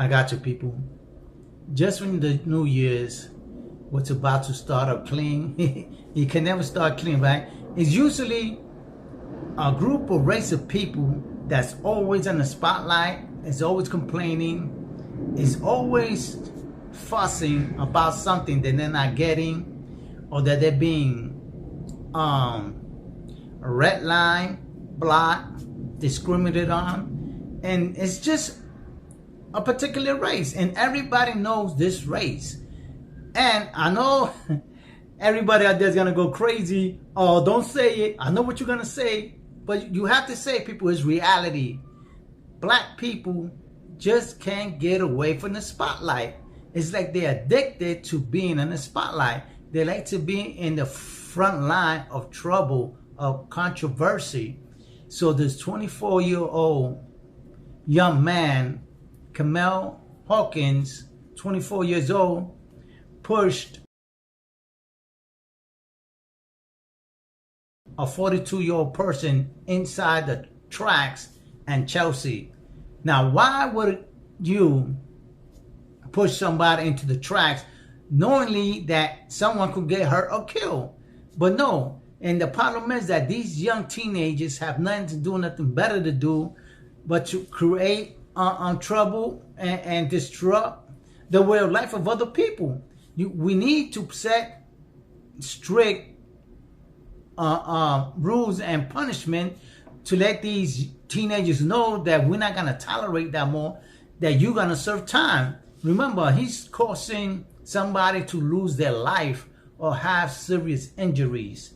I got you, people. Just when the New Year's was about to start up clean, you can never start clean, right? It's usually a group or race of people that's always in the spotlight, is always complaining, is always fussing about something that they're not getting, or that they're being red line, blocked, discriminated on. And it's just a particular race, and everybody knows this race. And I know everybody out there is gonna go crazy. Oh, don't say it. I know what you're gonna say, but you have to say, people, it's reality. Black people just can't get away from the spotlight. It's like they're addicted to being in the spotlight. They like to be in the front line of trouble, of controversy. So this 24-year-old young man, Kamel Hawkins, 24 years old, pushed a 42-year-old person inside the tracks in Chelsea. Now, why would you push somebody into the tracks knowingly that someone could get hurt or killed? But no. And the problem is that these young teenagers have nothing better to do but to create trouble and disrupt the way of life of other people. We need to set strict rules and punishment to let these teenagers know that we're not going to tolerate that more, that you're going to serve time. Remember, he's causing somebody to lose their life or have serious injuries.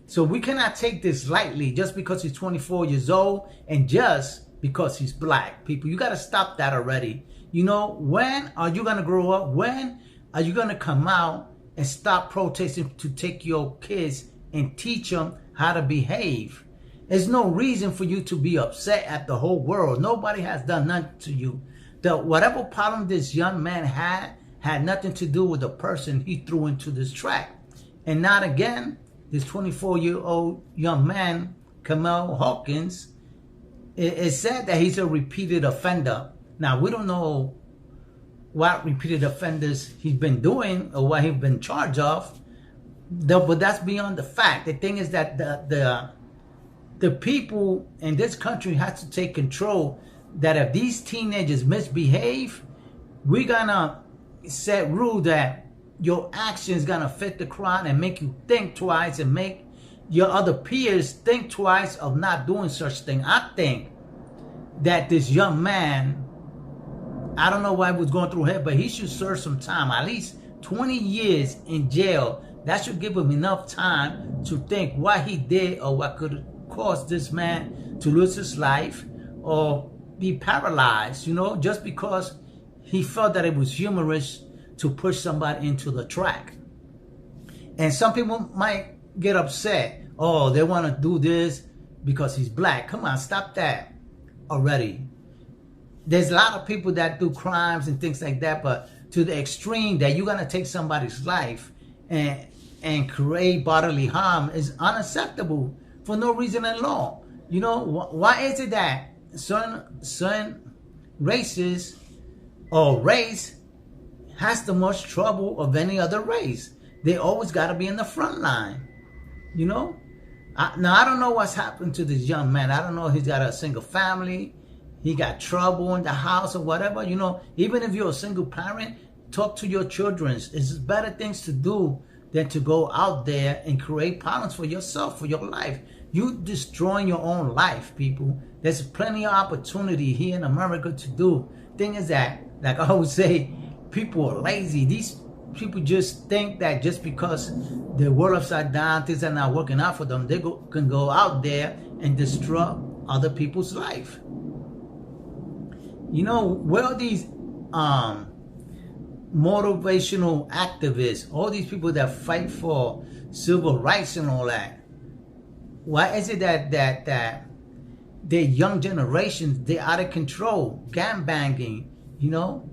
So we cannot take this lightly just because he's 24 years old and just because he's black. People, you got to stop that already. You know, when are you going to grow up? When are you going to come out and stop protesting to take your kids and teach them how to behave? There's no reason for you to be upset at the whole world. Nobody has done nothing to you. Whatever problem this young man had nothing to do with the person he threw into this track. And not again, this 24-year-old young man, Kamel Hawkins, it said that he's a repeated offender. Now, we don't know what repeated offenders he's been doing or what he's been charged of, but that's beyond the fact. The thing is that the people in this country have to take control, that if these teenagers misbehave, we're gonna set rule that your actions gonna fit the crowd and make you think twice and make your other peers think twice of not doing such thing. I think that this young man, I don't know what he was going through here, but he should serve some time, at least 20 years in jail. That should give him enough time to think what he did or what could cause this man to lose his life or be paralyzed, you know, just because he felt that it was humorous to push somebody into the track. And some people might get upset. Oh, they want to do this because he's black. Come on, stop that already. There's a lot of people that do crimes and things like that, but to the extreme that you're going to take somebody's life and create bodily harm is unacceptable for no reason at all. You know, why is it that certain races or race has the most trouble of any other race? They always got to be in the front line, you know? Now, I don't know what's happened to this young man. I don't know if he's got a single family, he got trouble in the house or whatever. You know, even if you're a single parent, talk to your children. It's better things to do than to go out there and create problems for yourself, for your life. You destroying your own life, people. There's plenty of opportunity here in America to do. Thing is that, like I always say, people are lazy. These people just think that just because the world upside down, things are not working out for them, they can go out there and destroy other people's life. You know, where are these motivational activists, all these people that fight for civil rights and all that? Why is it that the young generations, they're out of control, gang banging, you know,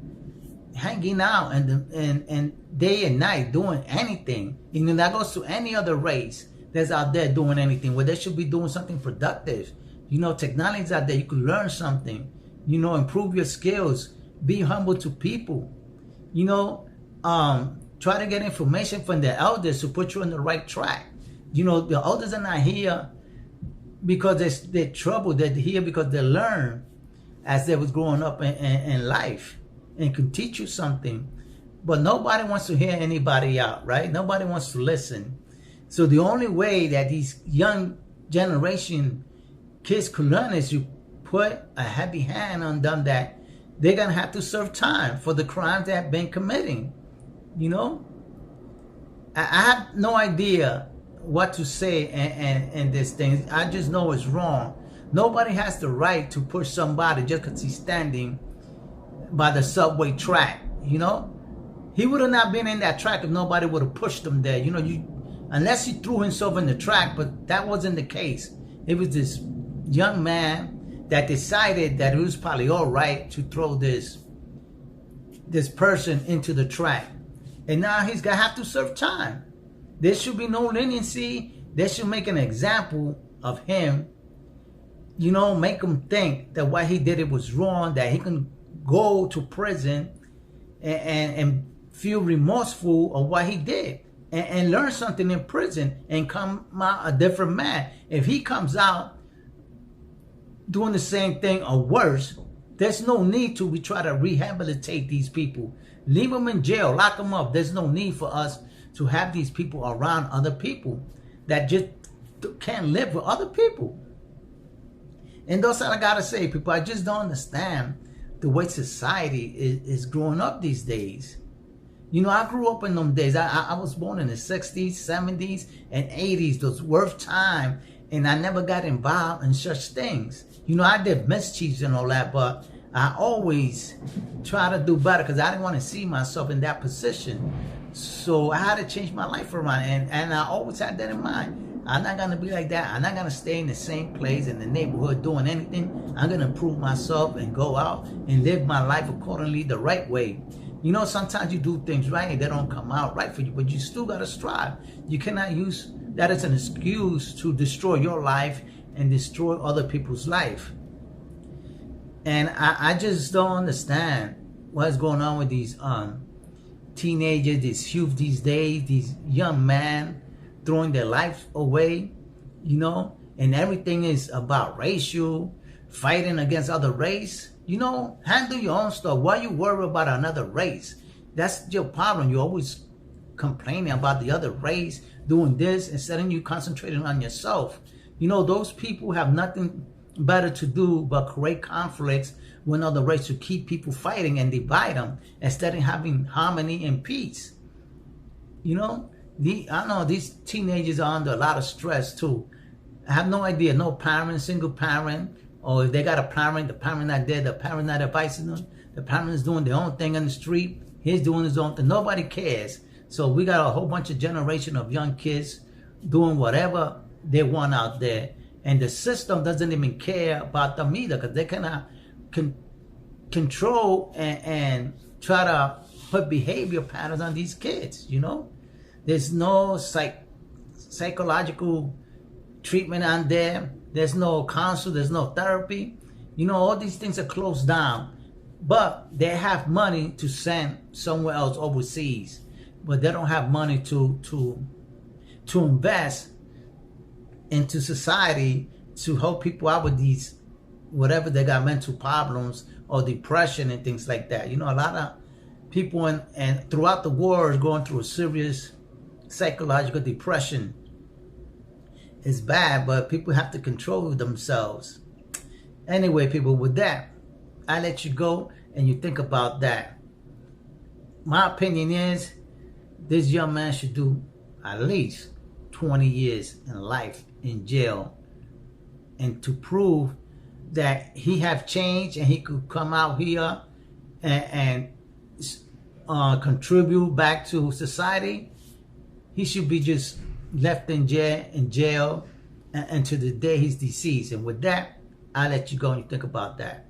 hanging out and day and night doing anything? You know, that goes to any other race that's out there doing anything, where they should be doing something productive. You know, technology's out there, you could learn something, you know, improve your skills, Be humble to people. You know, try to get information from the elders to put you on the right track. You know, the elders are not here because they're troubled. They're here because they learn as they was growing up in life and can teach you something. But nobody wants to hear anybody out, right? Nobody wants to listen. So the only way that these young generation kids could learn is you put a heavy hand on them that they're going to have to serve time for the crimes they have been committing. You know? I have no idea what to say and this thing. I just know it's wrong. Nobody has the right to push somebody just because he's standing by the subway track, you know? He would have not been in that track if nobody would have pushed him there. You know, unless he threw himself in the track, but that wasn't the case. It was this young man that decided that it was probably all right to throw this person into the track. And now he's going to have to serve time. There should be no leniency. They should make an example of him. You know, make him think that what he did it was wrong, that he can go to prison and feel remorseful of what he did and learn something in prison and come out a different man. If he comes out doing the same thing or worse, there's no need to try to rehabilitate these people. Leave them in jail, lock them up. There's no need for us to have these people around other people that just can't live with other people. And that's all I gotta say, people. I just don't understand the way society is growing up these days. You know, I grew up in them days. I was born in the 60s, 70s, and 80s. Those worth time. And I never got involved in such things. You know, I did mischiefs and all that, but I always try to do better because I didn't want to see myself in that position. So I had to change my life around. And I always had that in mind. I'm not going to be like that. I'm not going to stay in the same place in the neighborhood doing anything. I'm going to improve myself and go out and live my life accordingly the right way. You know, sometimes you do things right and they don't come out right for you, but you still got to strive. You cannot use that as an excuse to destroy your life and destroy other people's life. And I just don't understand what's going on with these teenagers, these youth these days, these young men throwing their lives away, you know, and everything is about racial, fighting against other race. You know, handle your own stuff. Why you worry about another race? That's your problem. You're always complaining about the other race doing this instead of you concentrating on yourself. You know, those people have nothing better to do but create conflicts with other race to keep people fighting and divide them instead of having harmony and peace. You know, I know these teenagers are under a lot of stress too. I have no idea. No parent, single parent, or if they got a parent, the parent not there, the parent not advising them. The parent is doing their own thing on the street. He's doing his own thing. Nobody cares. So we got a whole bunch of generation of young kids doing whatever they want out there. And the system doesn't even care about them either because they cannot control and try to put behavior patterns on these kids, you know? There's no psychological treatment on there. There's no counsel. There's no therapy. You know, all these things are closed down. But they have money to send somewhere else overseas. But they don't have money to invest into society to help people out with these, whatever they got, mental problems or depression and things like that. You know, a lot of people and throughout the world are going through a serious psychological depression. It's bad, but people have to control themselves. Anyway, people, with that, I let you go and you think about that. My opinion is this young man should do at least 20 years in life in jail, and to prove that he have changed and he could come out here and contribute back to society. He should be just left in jail until the day he's deceased. And with that, I'll let you go and you think about that.